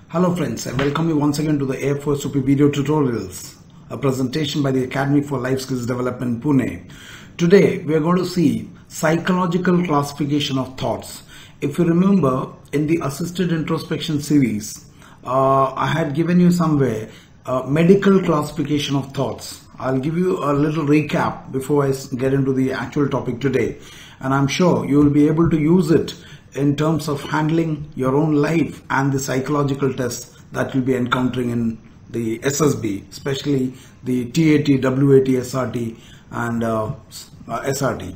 Hello friends, I welcome you once again to the AFOSOP video tutorials, a presentation by the Academy for Life Skills Development, Pune. Today we are going to see psychological classification of thoughts. If you remember, in the assisted introspection series, I had given you somewhere medical classification of thoughts. I'll give you a little recap before I get into the actual topic today, and I'm sure you will be able to use it in terms of handling your own life and the psychological tests that you'll be encountering in the SSB, especially the TAT, WAT, SRT and SRT.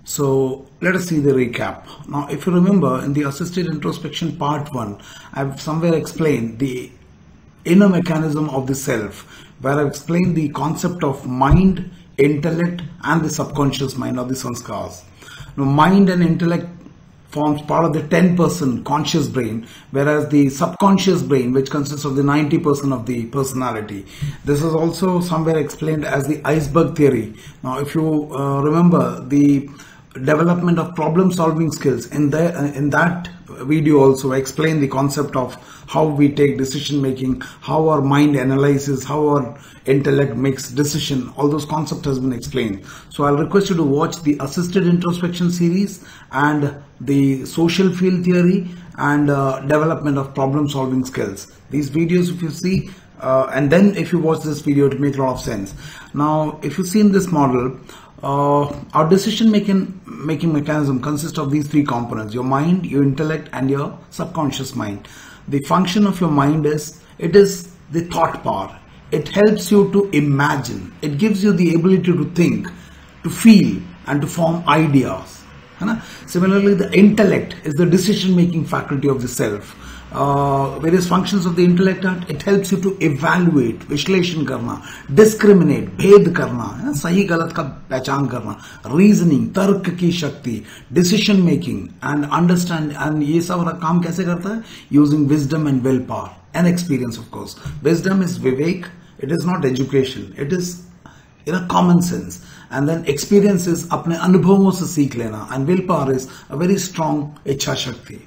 So let us see the recap. Now, if you remember, in the assisted introspection part 1, I've somewhere explained the inner mechanism of the self, where I've explained the concept of mind, intellect and the subconscious mind, or the sanskars. Now, mind and intellect forms part of the 10% conscious brain, whereas the subconscious brain, which consists of the 90% of the personality. This is also somewhere explained as the iceberg theory. Now, if you remember the development of problem solving skills, in that video also I explained the concept of how we take decision making, how our mind analyzes, how our intellect makes decision. All those concepts has been explained. So I'll request you to watch the assisted introspection series and the social field theory and development of problem solving skills. These videos, if you see, and then if you watch this video, it will make a lot of sense. Now, if you see in this model, our decision making mechanism consists of these three components: your mind, your intellect and your subconscious mind. The function of your mind is, it is the thought power. It helps you to imagine. It gives you the ability to think, to feel and to form ideas. Similarly, the intellect is the decision making faculty of the self. Various functions of the intellect are, it helps you to evaluate, विश्लेषण करना, discriminate, भेद करना, सही गलत का पहचान करना, reasoning, तर्क की शक्ति, decision making and understand, and ये सब काम कैसे करता है? Using wisdom and willpower and experience, of course. Wisdom is vivek, it is not education, it is common sense, and then experience is अपने अनुभवों से सीख लेना, and willpower is a very strong इच्छा शक्ति.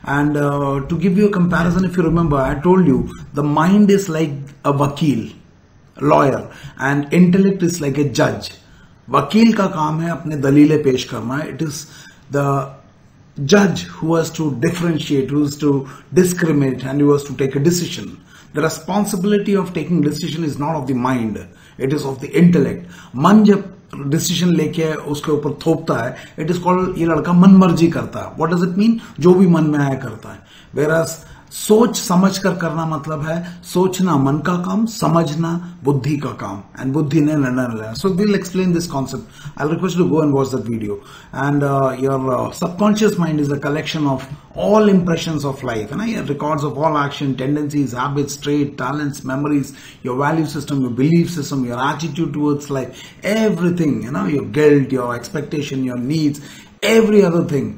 And to give you a comparison, if you remember, I told you the mind is like a vakil, lawyer, and intellect is like a judge. Vakil का काम है अपने दलीलें पेश करना. It is the judge who has to differentiate, who has to discriminate, and who has to take a decision. The responsibility of taking decision is not of the mind, it is of the intellect. मन जब decision लेके उसके ऊपर थोपता है, it is called, ये लड़का मन मर्जी करता है. What does it mean? जो भी मन में आया करता है. वेरास सोच समझ कर करना मतलब है सोचना मन का काम, समझना बुद्धि का काम, एंड बुद्धि ने निर्णय लेना. So we'll explain this concept. I request to go and watch that video. And your subconscious mind is a collection of all impressions of life, and your records of all action, tendencies, habits, traits, talents, memories, your value system, your belief system, your attitude towards life, everything, your guilt, your expectation, your needs, every other thing.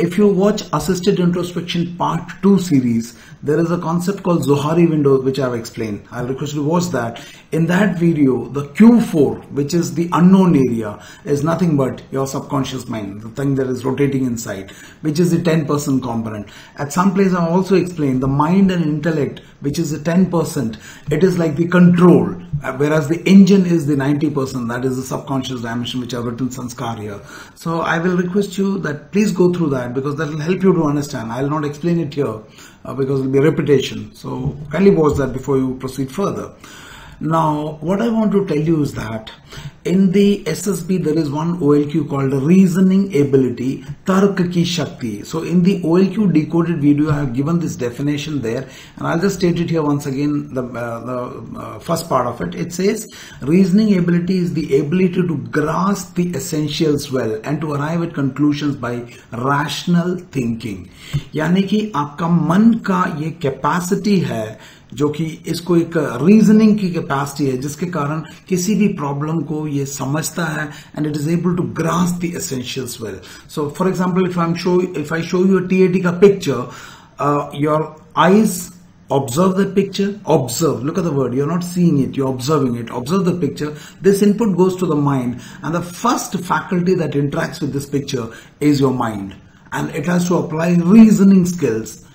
If you watch Assisted Introspection Part 2 series, there is a concept called Zohari window, which I have explained. I'll request you to watch that. In that video, the Q4, which is the unknown area, is nothing but your subconscious mind, the thing that is rotating inside, which is the 10% component. At some place, I also explained the mind and intellect, which is the 10%. It is like the control, whereas the engine is the 90%. That is the subconscious dimension, which I have written sanskar here. So I will request you that please go through that, because that will help you to understand. I will not explain it here because it will be repetition. So kindly watch that before you proceed further. Now, what I want to tell you is that in the SSB there is one OLQ called reasoning ability, tark ki shakti. So in the OLQ decoded video, I have given this definition there, and I'll just state it here once again. The first part of it, it says reasoning ability is the ability to grasp the essentials well and to arrive at conclusions by rational thinking. यानी कि आपका मन का ये capacity है जो कि इसको एक रीजनिंग की कैपेसिटी है, जिसके कारण किसी भी प्रॉब्लम को ये समझता है, and it is able to grasp the essentials well. So for example, if I show you TAT का picture, your eyes observe the picture, observe, look at the word, you're not seeing it, you're observing it, observe the picture. This input goes to the mind, and the first faculty that interacts with this picture is your mind, and it has to apply reasoning skills.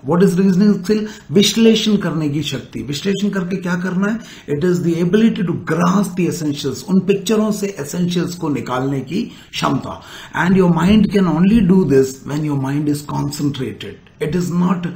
What is reasoning skill? विश्लेषण करने की शक्ति. विश्लेषण करके क्या करना है? It is the ability to grasp the essentials. उन पिक्चरों से essentials को निकालने की क्षमता. And your mind can only do this when your mind is concentrated. It is not,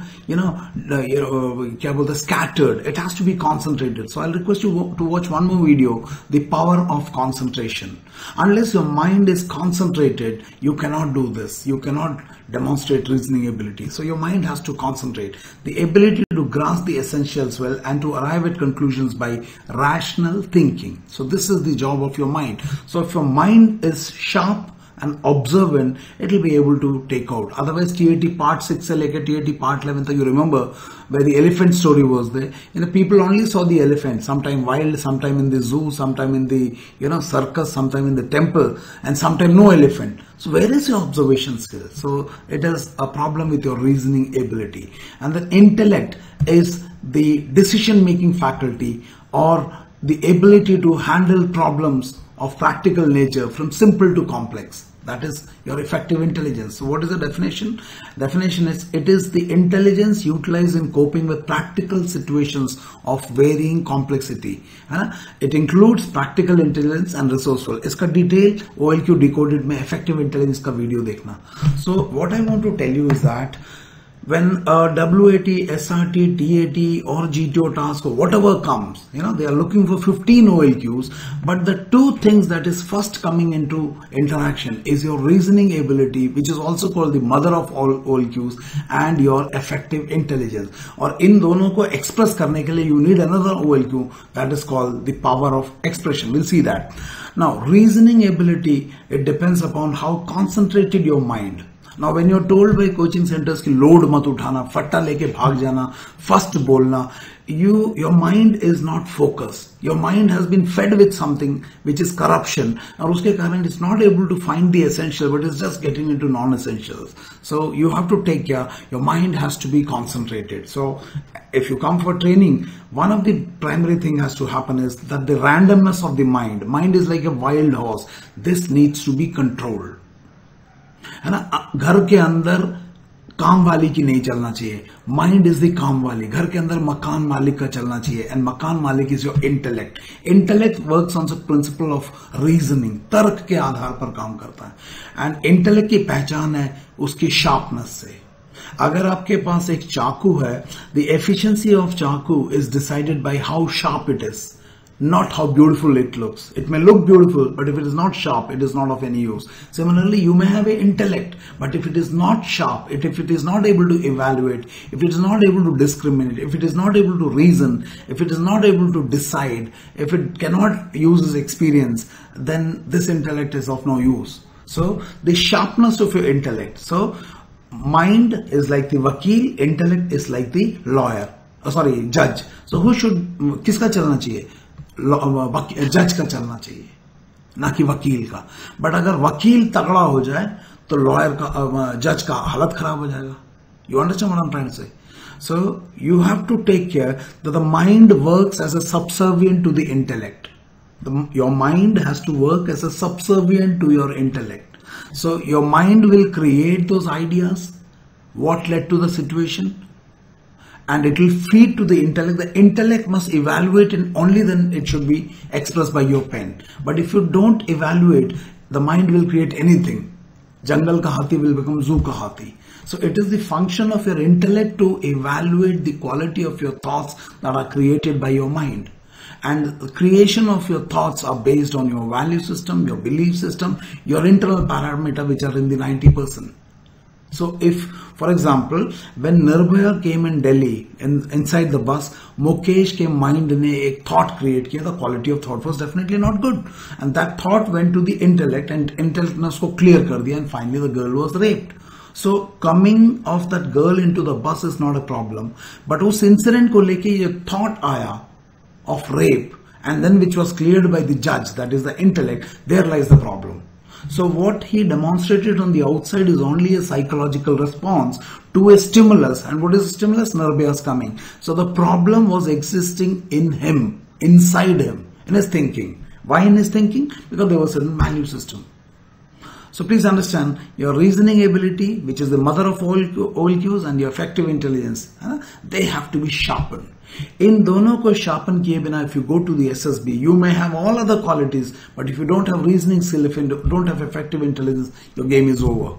scattered. It has to be concentrated. So I'll request you to watch one more video, the power of concentration. Unless your mind is concentrated, you cannot do this. You cannot demonstrate reasoning ability. So your mind has to concentrate. The ability to grasp the essentials well and to arrive at conclusions by rational thinking. So this is the job of your mind. So if your mind is sharp and observant, it will be able to take out. Otherwise, TAT part 6 se leke TAT part 11 you remember where the elephant story was there. People only saw the elephant, sometime wild, sometime in the zoo, sometime in the circus, sometime in the temple, and sometime no elephant. So where is your observation skill? So it is a problem with your reasoning ability. And the intellect is the decision making faculty or the ability to handle problems of practical nature from simple to complex. That is your effective intelligence. So what is the definition? Definition is, it is the intelligence utilized in coping with practical situations of varying complexity. It includes practical intelligence and resourceful. Iska detail OLQ decoded mein effective intelligence ka video dekhna. So what I want to tell you is that when a WAT, SRT, TAT or GTO task or whatever comes, they are looking for 15 OLQs, but the two things that is first coming into interaction is your reasoning ability, which is also called the mother of all OLQs, and your effective intelligence. Or in dono ko express karne ke liye you need another OLQ that is called the power of expression. We'll see that. Now, reasoning ability, it depends upon how concentrated your mind. Now when you're told by coaching centers ki load mat uthana, fatta leke bhag jana, first bolna, your mind is not focused. Your mind has been fed with something which is corruption, and uske karan it's not able to find the essential, but it's just getting into non-essentials. So you have to take care. Your mind has to be concentrated. So if you come for training, one of the primary thing has to happen is that the randomness of the mind is like a wild horse. This needs to be controlled. है ना, घर के अंदर काम वाली की नहीं चलना चाहिए. माइंड इज द काम वाली. घर के अंदर मकान मालिक का चलना चाहिए, एंड मकान मालिक is your intellect. Intellect works on the principle of reasoning. तर्क के आधार पर काम करता है, एंड इंटेलेक्ट की पहचान है उसकी शार्पनेस से. अगर आपके पास एक चाकू है, द एफिशिएंसी ऑफ चाकू is decided by how sharp it is, not how beautiful it looks. It may look beautiful, but if it is not sharp, it is not of any use. Similarly, you may have an intellect, but if it is not sharp, if it is not able to evaluate, if it is not able to discriminate, if it is not able to reason, if it is not able to decide, if it cannot use its experience, then this intellect is of no use. So the sharpness of your intellect. So mind is like the wakil, intellect is like the lawyer. Judge. So who should, किसका चलना चाहिए? जज का चलना चाहिए, ना कि वकील का. बट अगर वकील तगड़ा हो जाए तो लॉयर का, जज का हालत खराब हो जाएगा. You understand what I am trying to say? So you have to take care that the mind works as a subservient to the intellect. Your mind has to work as a subservient to your intellect. So your mind will create those ideas, what led to the situation, and it will feed to the intellect. The intellect must evaluate, and only then it should be expressed by your pen. But if you don't evaluate, the mind will create anything. Jungle ka hathi will become zoo ka hathi. So it is the function of your intellect to evaluate the quality of your thoughts that are created by your mind. And the creation of your thoughts are based on your value system, your belief system, your internal parameter, which are in the 90%. So if, for example, when Nirbhaya came in Delhi, inside the bus, Mukesh के mind ने एक thought create किया, the quality of thought was definitely not good, and that thought went to the intellect, and intellect ने उसको clear कर दिया, and finally the girl was raped. So coming of that girl into the bus is not a problem, but उस incident को लेके ये thought आया of rape, and then which was cleared by the judge, that is the intellect, there lies the problem. So what he demonstrated on the outside is only a psychological response to a stimulus. And what is a stimulus? Nirbhaya's coming. So the problem was existing in him, inside him, in his thinking. Why in his thinking? Because there was a certain value system. So please understand your reasoning ability, which is the mother of all cues, and your affective intelligence, they have to be sharpened. In दोनों को sharpen किए बिना, if you go to the SSB, you may have all other qualities, but if you don't have reasoning skill, if you don't have effective intelligence, your game is over.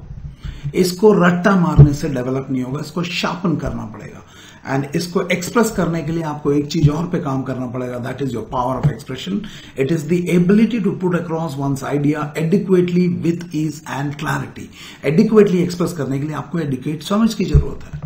इसको रट्टा मारने से develop नहीं होगा, इसको sharpen करना पड़ेगा. And इसको एक्सप्रेस करने के लिए आपको एक चीज और पे काम करना पड़ेगा, that is your power of expression. It is the ability to put across one's idea adequately with ease and clarity. Adequately express करने के लिए आपको एडिक्वेट समझ की जरूरत है.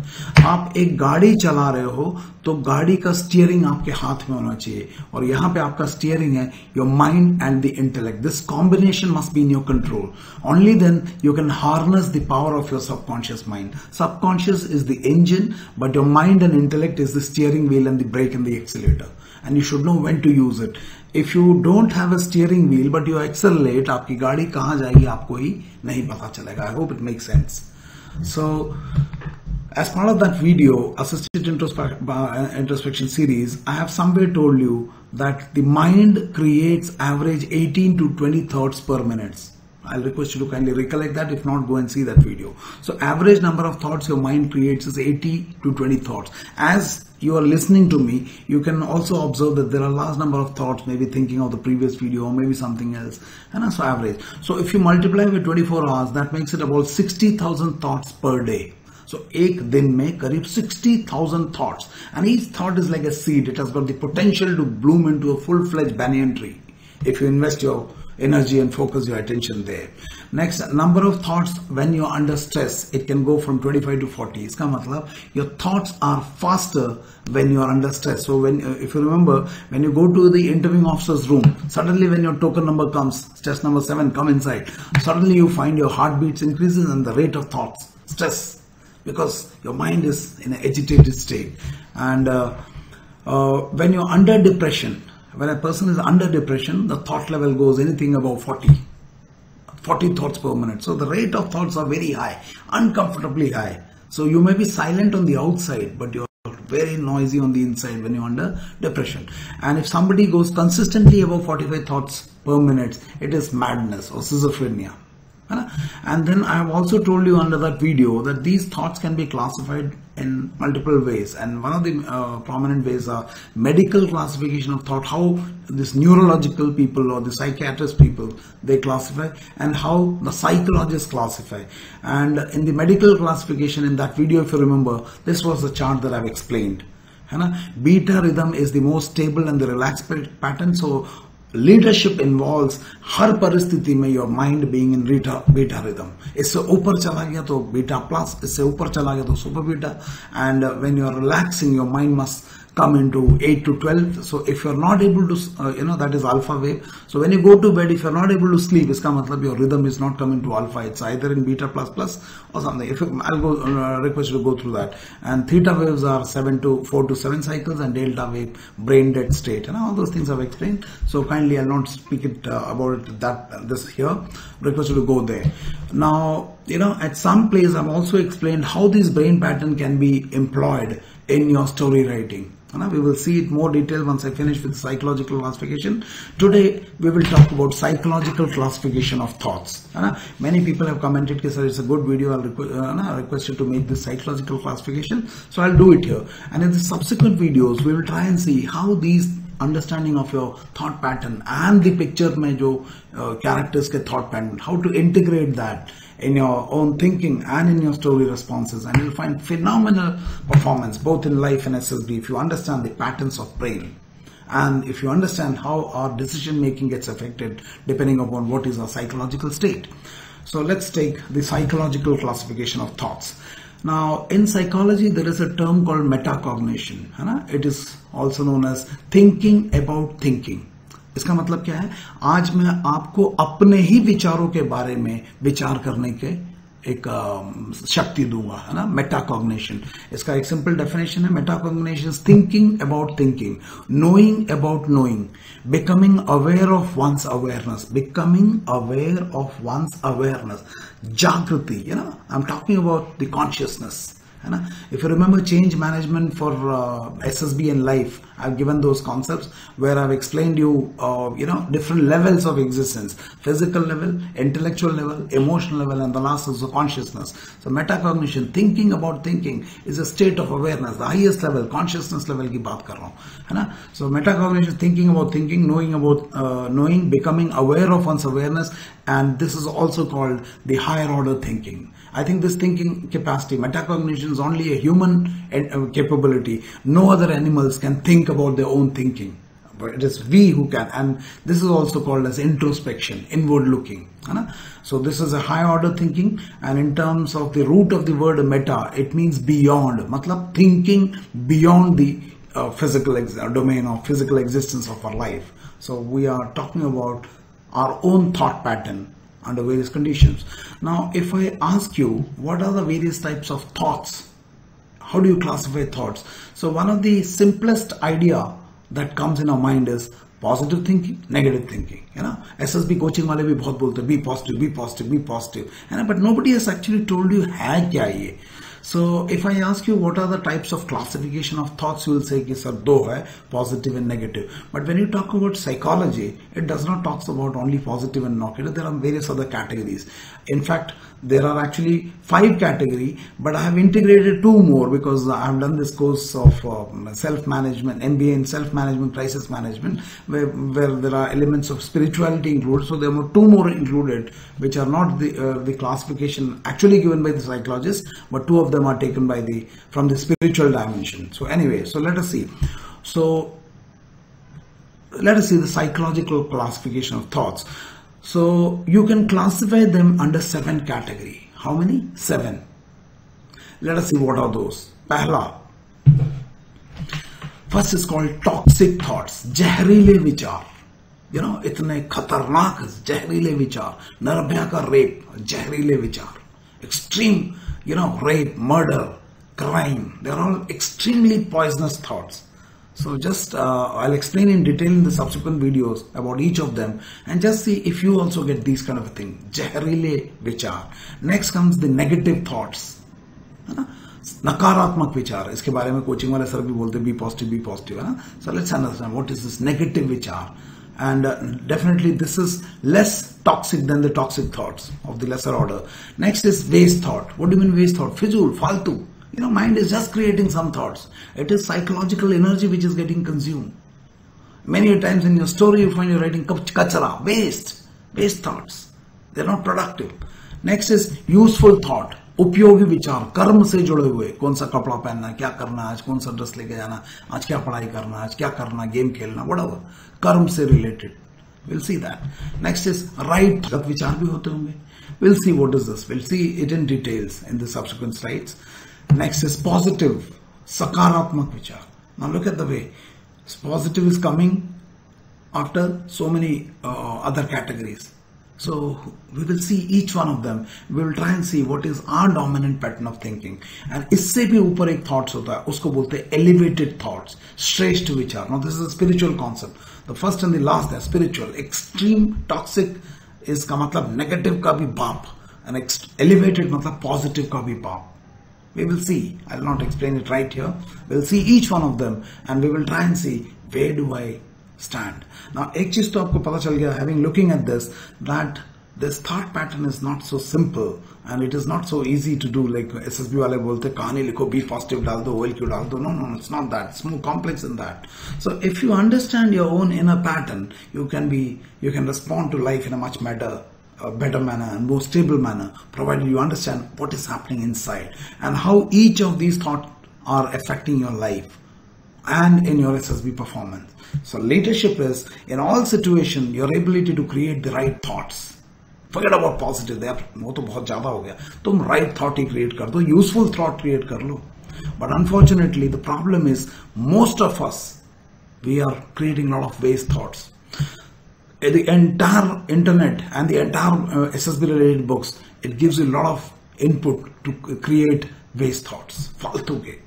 आप एक गाड़ी चला रहे हो तो गाड़ी का स्टीयरिंग आपके हाथ में होना चाहिए, और यहां पे आपका स्टीयरिंग है your mind and the intellect. This combination must be in your control. Only then you can harness the power of your subconscious mind. Subconscious is the engine, but your mind and intellect is the steering wheel and the brake and the accelerator. And you should know when to use it. If you don't have a steering wheel but you accelerate, आपकी गाड़ी कहाँ जाएगी आपको ही नहीं पता चलेगा. I hope it makes sense. So, as part of that video, Assisted Introspection series, I have somewhere told you that the mind creates average 18 to 20 thoughts per minute. I'll request you to kindly recollect that. If not, go and see that video. So average number of thoughts your mind creates is 80 to 20 thoughts. As you are listening to me, you can also observe that there are large number of thoughts, maybe thinking of the previous video or maybe something else. And that's average. So if you multiply with 24 hours, that makes it about 60,000 thoughts per day. So एक दिन में करीब 60,000 thoughts. And each thought is like a seed. It has got the potential to bloom into a full-fledged banyan tree if you invest your energy and focus your attention there. Next, number of thoughts when you're under stress, it can go from 25 to 40. इसका मतलब your thoughts are faster when you are under stress. So when, if you remember, when you go to the interviewing officer's room, suddenly when your token number comes, stress number 7, come inside. Suddenly you find your heartbeats increases and the rate of thoughts, stress, because your mind is in an agitated state. And when you're under depression, when a person is under depression, the thought level goes anything above 40 thoughts per minute. So the rate of thoughts are very high, uncomfortably high. So you may be silent on the outside, but you're very noisy on the inside when you're under depression. And if somebody goes consistently above 45 thoughts per minute, it is madness or schizophrenia. And then I have also told you under that video that these thoughts can be classified in multiple ways, and one of the prominent ways are medical classification of thought, how this neurological people or the psychiatrist people they classify, and how the psychologists classify. And in the medical classification, in that video, if you remember, this was the chart that I've explained. Beta rhythm is the most stable and the relaxed pattern. So leadership involves हर परिस्थिति में your mind being in beta rhythm. इससे ऊपर चला गया तो beta plus, इससे ऊपर चला गया तो super beta. And when you are relaxing your mind must come into 8 to 12. So if you're not able to, that is alpha wave. So when you go to bed, if you're not able to sleep, iska matlab your rhythm is not coming to alpha. It's either in beta plus plus or something. I'll go request you to go through that. And theta waves are 4 to 7 cycles, and delta wave brain dead state. And all those things I've explained. So kindly I'll not speak it about this here. Request you to go there. Now, at some place I've also explained how this brain pattern can be employed in your story writing. We will see it more detail once I finish with psychological classification. Today we will talk about psychological classification of thoughts. Many people have commented, sir, it's a good video. I'll request you to make this psychological classification. So I'll do it here. And in the subsequent videos, we will try and see how these understanding of your thought pattern and the picture mein jo characters ke thought pattern, how to integrate that in your own thinking and in your story responses, and you'll find phenomenal performance both in life and SSB if you understand the patterns of brain, and if you understand how our decision making gets affected depending upon what is our psychological state. So let's take the psychological classification of thoughts. Now in psychology there is a term called metacognition. It is also known as thinking about thinking. इसका मतलब क्या है? आज मैं आपको अपने ही विचारों के बारे में विचार करने के एक शक्ति दूंगा, है ना. मेटाकॉग्निशन, इसका एक सिंपल डेफिनेशन है. Metacognition is thinking about thinking, knowing about knowing, becoming aware of one's awareness, becoming aware of one's awareness, जागृति. I am talking about the consciousness. है ना. If you remember change management for SSB and life, I've given those concepts where I've explained you different levels of existence: physical level, intellectual level, emotional level, and the last is the consciousness. So metacognition, thinking about thinking, is a state of awareness, the highest level, consciousness level की बात कर रहा हूँ, है ना. So metacognition, thinking about thinking, knowing, becoming aware of one's awareness, and this is also called the higher order thinking. I think this thinking capacity, metacognition, is only a human capability. No other animals can think about their own thinking, but it is we who can, and this is also called as introspection, inward looking. So this is a high order thinking, and in terms of the root of the word meta, it means beyond, matlab thinking beyond the physical domain of physical existence of our life. So we are talking about our own thought pattern under various conditions. Now, if I ask you, what are the various types of thoughts? How do you classify thoughts? So one of the simplest idea that comes in our mind is positive thinking, negative thinking. SSB coaching wale bhi bahut bolte be positive, be positive, be positive. But nobody has actually told you hai kya ye. So if I ask you what are the types of classification of thoughts, you will say ki sir do hai, positive and negative. But when you talk about psychology, it does not talk about only positive and negative. There are various other categories. In fact, there are actually 5 categories, but I have integrated 2 more because I have done this course of self-management, MBA in self-management, crisis management, where there are elements of spirituality included. So there are 2 more included, which are not the classification actually given by the psychologists, but 2 of them are taken by from the spiritual dimension. So anyway, so let us see. So let us see the psychological classification of thoughts. So you can classify them under 7 categories. How many? 7. Let us see what are those. Pehla. First is called toxic thoughts. Jahrile vichar. Itne khatarnak jahrile vichar. Nirbhaya ka rape. Jahrile vichar. Extreme, rape, murder, crime. They are all extremely poisonous thoughts. So just I'll explain in detail in the subsequent videos about each of them, and just see if you also get these kind of a thing. Jahrile vichar. Next comes the negative thoughts. Nakaratmak vichar. Iske baare mein coaching wale sir bhi bolte be positive, be positive. So let's understand what is this negative vichar. And definitely this is less toxic than the toxic thoughts of the lesser order. Next is waste thought. What do you mean waste thought? Fizul, faltu. Mind is just creating some thoughts. It is psychological energy which is getting consumed. Many times in your story you find you're writing kachara, waste thoughts. They're not productive. Next is useful thought. उपयोगी विचार, कर्म से जुड़े हुए, कौन सा कपड़ा पहनना, क्या करना, आज कौन सा ड्रेस लेके जाना, आज क्या पढ़ाई करना, आज क्या करना, गेम खेलना, whatever, कर्म से related. We'll see that. Next is right, गलत विचार भी होते होंगे. We'll see what is this. We'll see it in details in the subsequent slides. Next is positive, sakaratmak vichar. Now look at the way positive is coming after so many other categories. So we will see each one of them. We will try and see what is our dominant pattern of thinking. And इससे भी ऊपर एक thoughts होता है, उसको बोलते हैं elevated thoughts, श्रेष्ठ विचार. Now this is a spiritual concept. The first and the last are spiritual. Extreme toxic is का मतलब negative का भी बाप, and elevated मतलब positive का भी बाप. We will see. I will not explain it right here. We will see each one of them, and we will try and see where do I stand. Now, एक चीज तो आपको पता चल गया, having looking at this, that this thought pattern is not so simple, and it is not so easy to do. Like SSB वाले बोलते कहानी लिखो, be positive डाल दो, OLQ डाल दो. No, it's not that. It's more complex than that. So if you understand your own inner pattern, you can respond to life in a much better manner and more stable manner, provided you understand what is happening inside and how each of these thoughts are affecting your life and in your SSB performance. So leadership is, in all situations, your ability to create the right thoughts. Forget about positive, वो तो बहुत ज़्यादा हो गया. तुम right thought ही create कर दो, useful thought create कर लो. But unfortunately, the problem is most of us, we are creating a lot of waste thoughts. The entire internet and the entire SSB related books, it gives you a lot of input to create waste thoughts. फालतू के.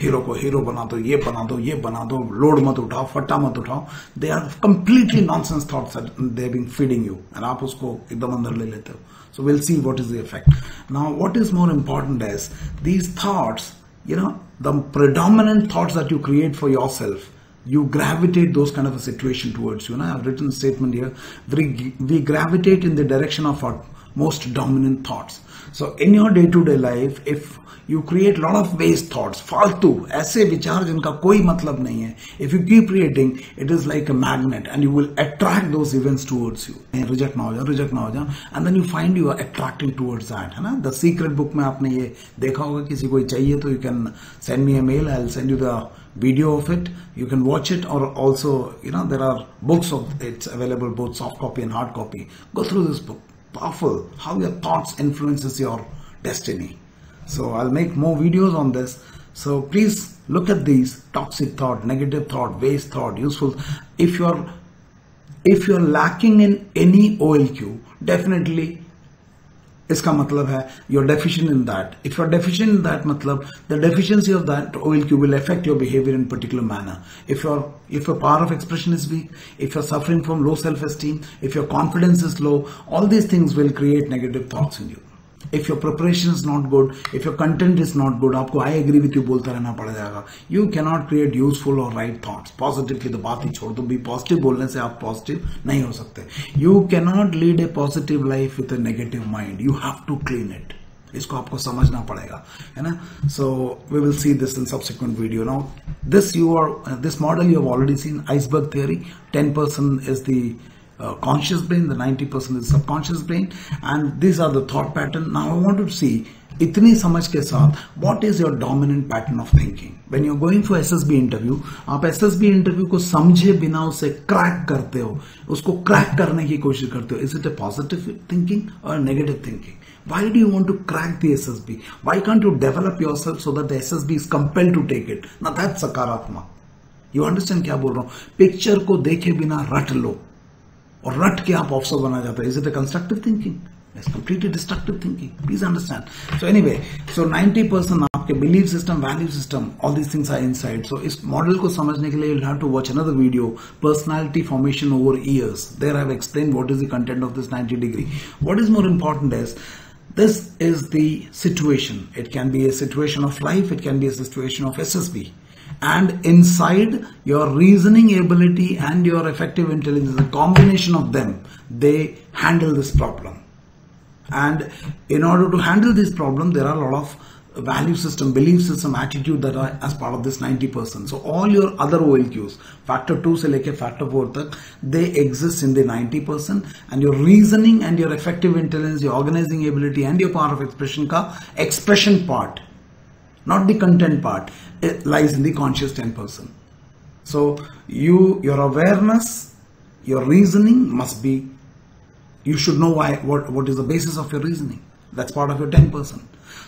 Hero को hero बना दो, ये बना दो, ये बना दो, लोड मत उठाओ, फट्टा मत उठाओ. They are completely nonsense thoughts that they have been feeding you, and आप उसको एकदम अंदर ले लेते हो. So we'll see what is the effect. Now, what is more important is these thoughts, the predominant thoughts that you create for yourself, you gravitate those kind of a situation towards you. I've written a statement here. We gravitate in the direction of our most dominant thoughts. So in your day-to-day life, if you create a lot of waste thoughts, फालतू ऐसे विचार जिनका कोई मतलब नहीं है, if you keep creating, it is like a magnet and you will attract those events towards you. Reject ना हो जाओ, and then you find you are attracting towards that, है ना? The secret book में आपने ये देखा होगा, किसी को चाहिए तो you can send me a mail. I'll send you the video of it. You can watch it, or also there are books of it's available, both soft copy and hard copy. Go through this book. Powerful, how your thoughts influences your destiny. So I'll make more videos on this. So please look at these: toxic thought, negative thought, waste thought, useful. If you're lacking in any OLQ, definitely इसका मतलब है you're deficient in that. If you're deficient in that, matlab the deficiency of that OLQ will affect your behavior in particular manner. If your power of expression is weak, if you're suffering from low self-esteem, if your confidence is low, all these things will create negative thoughts in you. If your preparation is not good, if your content is not good, आपको I agree with you बोलता रहना पड़ जाएगा. You cannot create useful or right thoughts. Positive की तो बात ही छोड़ दो. Be positive बोलने से आप positive नहीं हो सकते. You cannot lead a positive life with a negative mind. You have to clean it. इसको आपको समझना पड़ेगा, है ना? So we will see this in subsequent video. Now this model you have already seen, iceberg theory. 10% is the conscious brain, the 90% is subconscious brain, and these are the thought pattern. Now I want to see इतनी समझ के साथ what is your dominant pattern of thinking. When you're going for SSB interview, आप SSB interview को समझे बिना उसे crack करते हो, उसको क्रैक करने की कोशिश करते हो. Is it a positive thinking or a negative thinking? Why do you want to crack the SSB? Why can't you develop yourself so that the SSB is compelled to take it? Now that's सकारात्मक. You understand क्या बोल रहा हूँ? Picture को देखे बिना रट लो और रट के आप ऑफिसर बना जाता है. Is it a constructive thinking? It's completely destructive thinking. Please understand. So anyway, so 90% आपके belief system, value system, all these things are inside. So इस model को समझने के लिए you'll have to watch another video, personality formation over years. There I've explained what is the content of this 90 degree. What is more important is, this is the situation. It can be a situation of life, it can be a situation of SSB. And inside your reasoning ability and your effective intelligence, a combination of them, they handle this problem. And in order to handle this problem, there are a lot of value system, belief system, attitude that are as part of this 90%. So all your other OLQs, factor 2 से लेके factor 4 तक, they exist in the 90%, and your reasoning and your effective intelligence, your organizing ability and your power of expression का expression part, not the content part, it lies in the conscious 10%. So your awareness, your reasoning must be, you should know what is the basis of your reasoning. That's part of your 10%.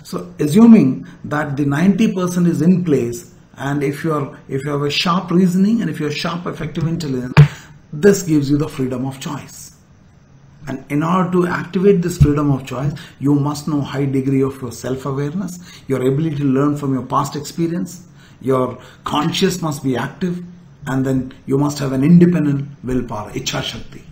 So assuming that the 90% is in place, and if you have a sharp reasoning and if you have sharp effective intelligence, this gives you the freedom of choice. And in order to activate this freedom of choice, you must know high degree of your self-awareness, your ability to learn from your past experience, your conscious must be active, and then you must have an independent willpower, Ichha Shakti.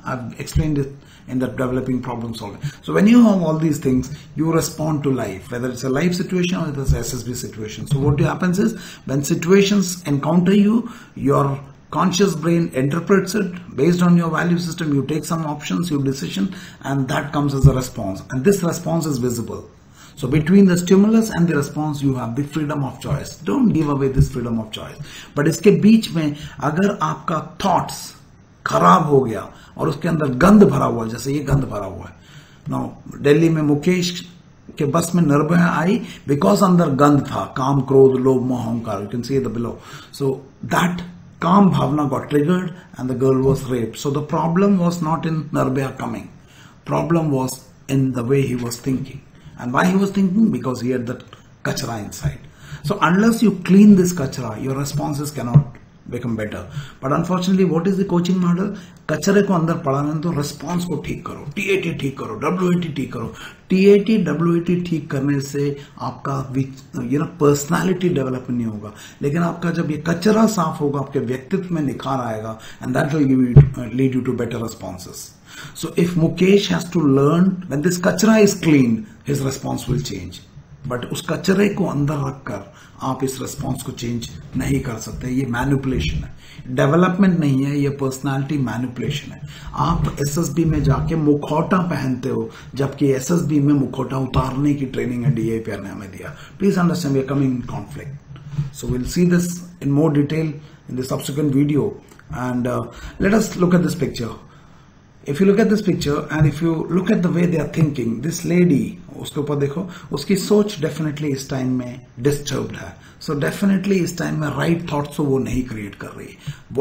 I've explained it in the developing problem solving. So when you have all these things, you respond to life, whether it's a life situation or it's an SSB situation. So what happens is, when situations encounter you, your conscious brain interprets it based on your value system. You take some options, your decision, and that comes as a response. And this response is visible. So between the stimulus and the response, you have the freedom of choice. Don't give away this freedom of choice. But इसके बीच में अगर आपका thoughts खराब हो गया और उसके अंदर गंद भरा हुआ है, जैसे ये गंद भरा हुआ है. Now दिल्ली में मुकेश के बस में निर्भया आई because अंदर गंद था, काम, क्रोध, लोभ, मोह, अहंकार. You can see the below. So that calm bhavana got triggered and the girl was raped. So the problem was not in Nirbhaya coming. Problem was in the way he was thinking. And why he was thinking? Because he had that kachra inside. So unless you clean this kachra, your responses cannot become better. But unfortunately, what is the coaching model? कचरे को अंदर पड़ाने तो response को ठीक करो, TAT ठीक करो, WAT ठीक करो. TAT WAT ठीक करने से आपका पर्सनालिटी डेवलपमेंट नहीं होगा, लेकिन आपका जब ये कचरा साफ होगा आपके व्यक्तित्व में निखार आएगा, and that will lead you to better responses. So if Mukesh has to learn, when this kachra is clean, his response will change. But उस कचरे को अंदर रखकर आप इस रिस्पॉन्स को चेंज नहीं कर सकते. ये मैनिपुलेशन है, डेवलपमेंट नहीं है, ये पर्सनालिटी मैनिपुलेशन है. आप एसएसबी में जाके मुखौटा पहनते हो, जबकि एसएसबी में मुखौटा उतारने की ट्रेनिंग है DIPR ने हमें दिया. Please understand, we are coming in conflict. So will see this in more detail in the subsequent video, and let us look at this picture. If you look at this picture and if you look at the way they are thinking, this lady, उसके ऊपर देखो, उसकी सोच definitely इस time में disturbed है. So definitely इस time में right thoughts वो नहीं create कर रही.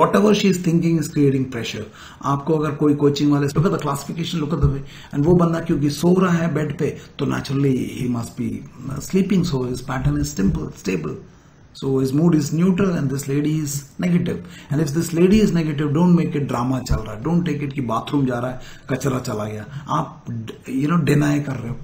Whatever she is thinking is creating pressure. आपको अगर कोई coaching वाले look at the classification, look at the way, and वो बंदा क्योंकि सो रहा है बेड पे, तो naturally he must be sleeping, so his pattern is simple, stable. So his mood is neutral and this lady is negative. And if this lady is negative, don't make it drama चल रहा है. Don't take it कि bathroom जा रहा है, कचरा चला गया. आप deny कर रहे हो.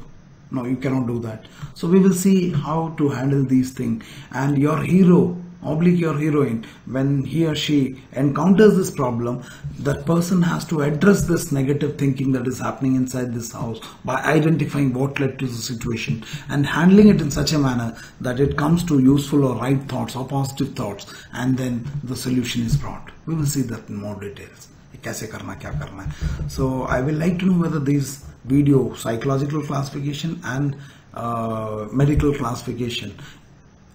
No, you cannot do that. So we will see how to handle these things. And your hero, oblique your heroine, when he or she encounters this problem, that person has to address this negative thinking that is happening inside this house by identifying what led to the situation and handling it in such a manner that it comes to useful or right thoughts or positive thoughts, and then the solution is brought. We will see that in more details. कैसे करना, क्या करना है. So I will like to know whether these video psychological classification and medical classification,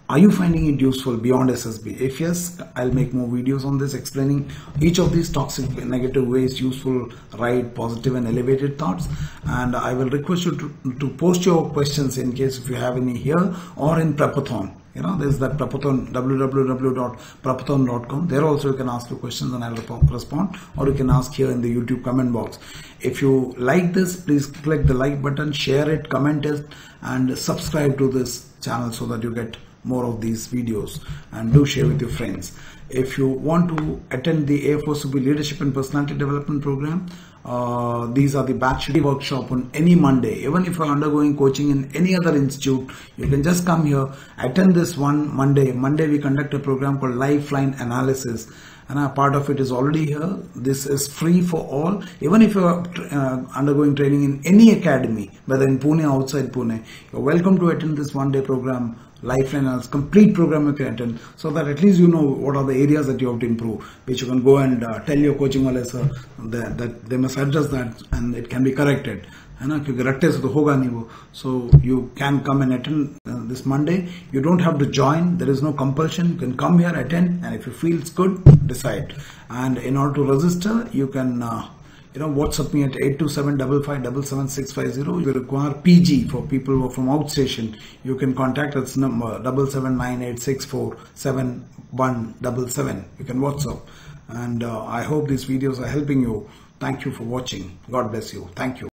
are you finding it useful beyond SSB? If yes, I'll make more videos on this explaining each of these toxic negative ways, useful, right, positive and elevated thoughts. And I will request you to post your questions in case if you have any here or in Prepathon. There's that Prepathon, www.prepathon.com. There also you can ask your questions and I'll respond, or you can ask here in the YouTube comment box. If you like this, please click the like button, share it, comment it, and subscribe to this channel so that you get more of these videos, and do share with your friends. If you want to attend the AFOSOP Leadership and Personality Development Program, these are the batch workshop on any Monday. Even if you are undergoing coaching in any other institute, you can just come here, attend this one Monday. Monday we conduct a program called Lifeline Analysis, and a part of it is already here. This is free for all. Even if you are undergoing training in any academy, whether in Pune or outside Pune, you're welcome to attend this one-day program. Lifeline Analysis, complete program you can attend, so that at least you know what are the areas that you have to improve, which you can go and tell your coaching wale sir that they must address that and it can be corrected. So you can come and attend this Monday. You don't have to join, there is no compulsion. You can come here, attend, and if you feel it's good, decide. And in order to register, you can WhatsApp me at 82755777650. If you require PG for people who are from outstation, you can contact us number 7798647177. You can WhatsApp. And I hope these videos are helping you. Thank you for watching. God bless you. Thank you.